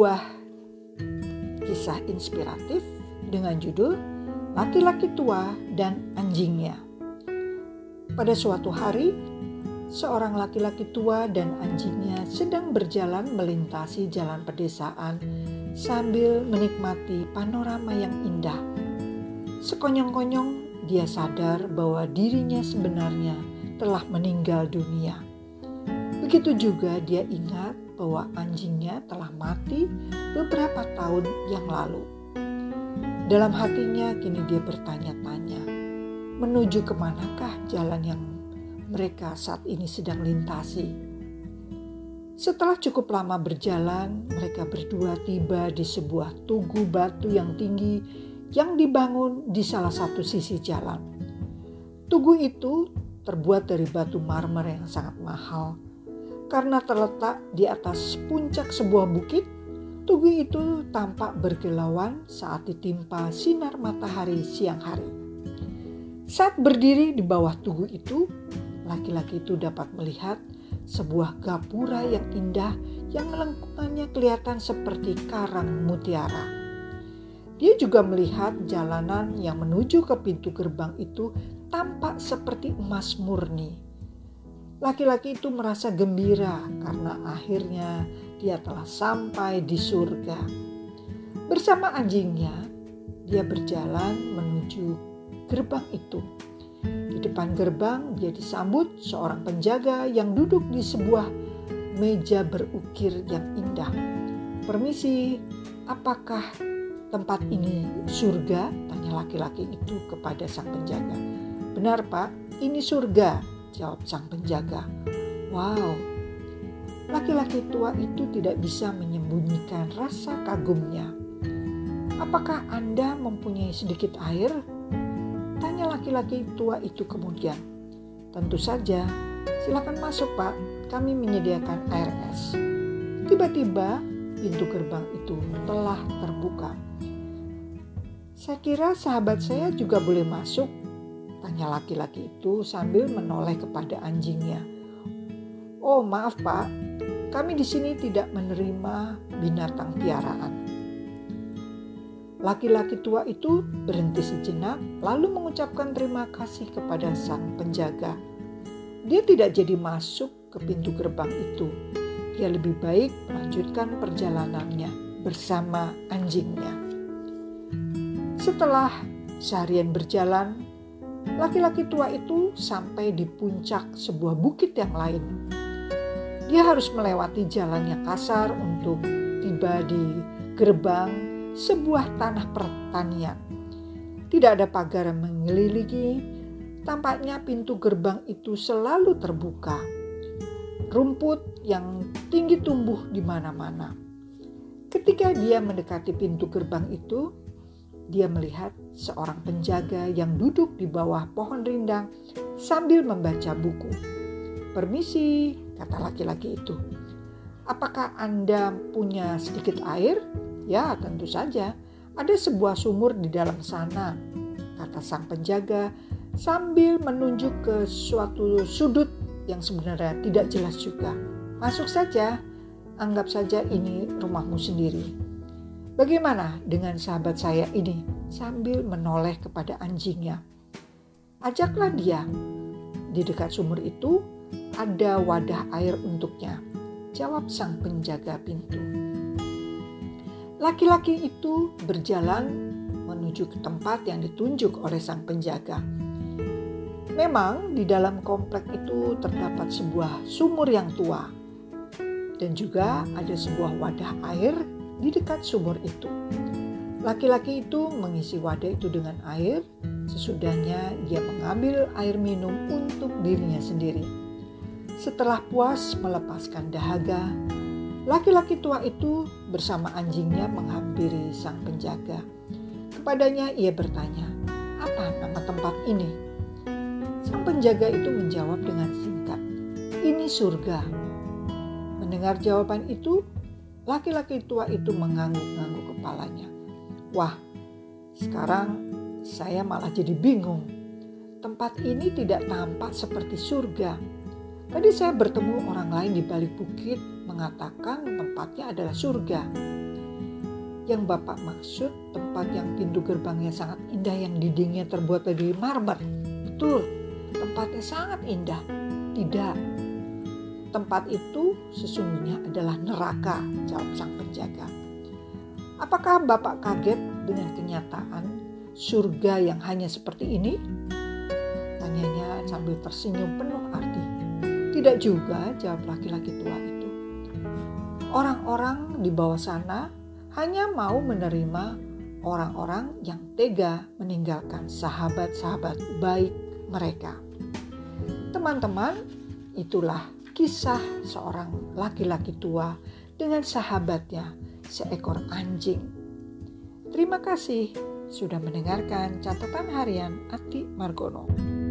sebuah kisah inspiratif dengan judul Laki-laki Tua dan Anjingnya. Pada suatu hari, seorang laki-laki tua dan anjingnya sedang berjalan melintasi jalan pedesaan sambil menikmati panorama yang indah. Sekonyong-konyong dia sadar bahwa dirinya sebenarnya telah meninggal dunia. Begitu juga dia ingat bahwa anjingnya telah mati beberapa tahun yang lalu. Dalam hatinya kini dia bertanya-tanya, menuju kemanakah jalan yang mereka saat ini sedang lintasi. Setelah cukup lama berjalan, mereka berdua tiba di sebuah tugu batu yang tinggi yang dibangun di salah satu sisi jalan. Tugu itu terbuat dari batu marmer yang sangat mahal. Karena terletak di atas puncak sebuah bukit, tugu itu tampak berkilauan saat ditimpa sinar matahari siang hari. Saat berdiri di bawah tugu itu, laki-laki itu dapat melihat sebuah gapura yang indah yang melengkungannya kelihatan seperti karang mutiara. Dia juga melihat jalanan yang menuju ke pintu gerbang itu tampak seperti emas murni. Laki-laki itu merasa gembira karena akhirnya dia telah sampai di surga. Bersama anjingnya, dia berjalan menuju gerbang itu. Di depan gerbang dia disambut seorang penjaga yang duduk di sebuah meja berukir yang indah. "Permisi, apakah tempat ini surga?" tanya laki-laki itu kepada sang penjaga. "Benar, Pak, ini surga," jawab sang penjaga. Wow, laki-laki tua itu tidak bisa menyembunyikan rasa kagumnya. "Apakah Anda mempunyai sedikit air?" tanya laki-laki tua itu kemudian. "Tentu saja, silakan masuk Pak, kami menyediakan air es." Tiba-tiba pintu gerbang itu telah terbuka. "Saya kira sahabat saya juga boleh masuk," tanya laki-laki itu sambil menoleh kepada anjingnya. "Oh, maaf Pak, kami di sini tidak menerima binatang piaraan." Laki-laki tua itu berhenti sejenak lalu mengucapkan terima kasih kepada sang penjaga. Dia tidak jadi masuk ke pintu gerbang itu. Dia lebih baik melanjutkan perjalanannya bersama anjingnya. Setelah seharian berjalan, laki-laki tua itu sampai di puncak sebuah bukit yang lain. Dia harus melewati jalan yang kasar untuk tiba di gerbang sebuah tanah pertanian. Tidak ada pagar yang mengelilingi, tampaknya pintu gerbang itu selalu terbuka. Rumput yang tinggi tumbuh di mana-mana. Ketika dia mendekati pintu gerbang itu, dia melihat seorang penjaga yang duduk di bawah pohon rindang sambil membaca buku. "Permisi," kata laki-laki itu. "Apakah Anda punya sedikit air?" "Ya, tentu saja. Ada sebuah sumur di dalam sana," kata sang penjaga sambil menunjuk ke suatu sudut yang sebenarnya tidak jelas juga. "Masuk saja, anggap saja ini rumahmu sendiri. Bagaimana dengan sahabat saya ini?" sambil menoleh kepada anjingnya. "Ajaklah dia. Di dekat sumur itu ada wadah air untuknya," jawab sang penjaga pintu. Laki-laki itu berjalan menuju ke tempat yang ditunjuk oleh sang penjaga. Memang di dalam komplek itu terdapat sebuah sumur yang tua dan juga ada sebuah wadah air di dekat sumur itu. Laki-laki itu mengisi wadah itu dengan air. Sesudahnya dia mengambil air minum untuk dirinya sendiri. Setelah puas melepaskan dahaga, laki-laki tua itu bersama anjingnya menghampiri sang penjaga. Kepadanya ia bertanya, "Apa nama tempat ini?" Sang penjaga itu menjawab dengan singkat, "Ini surga." Mendengar jawaban itu, laki-laki tua itu mengangguk-angguk kepalanya. "Wah, sekarang saya malah jadi bingung. Tempat ini tidak tampak seperti surga. Tadi saya bertemu orang lain di balik bukit mengatakan tempatnya adalah surga. Yang Bapak maksud tempat yang pintu gerbangnya sangat indah, yang dindingnya terbuat dari marmer. Betul, tempatnya sangat indah. Tidak, tempat itu sesungguhnya adalah neraka, jawab sang penjaga. Apakah Bapak kaget dengan kenyataan surga yang hanya seperti ini? Tanyanya sambil tersenyum penuh arti. Tidak juga, jawab laki-laki tua itu. Orang-orang di bawah sana hanya mau menerima orang-orang yang tega meninggalkan sahabat-sahabat baik mereka. Teman-teman, itulah kisah seorang laki-laki tua dengan sahabatnya, seekor anjing. Terima kasih sudah mendengarkan catatan harian Ati Margono.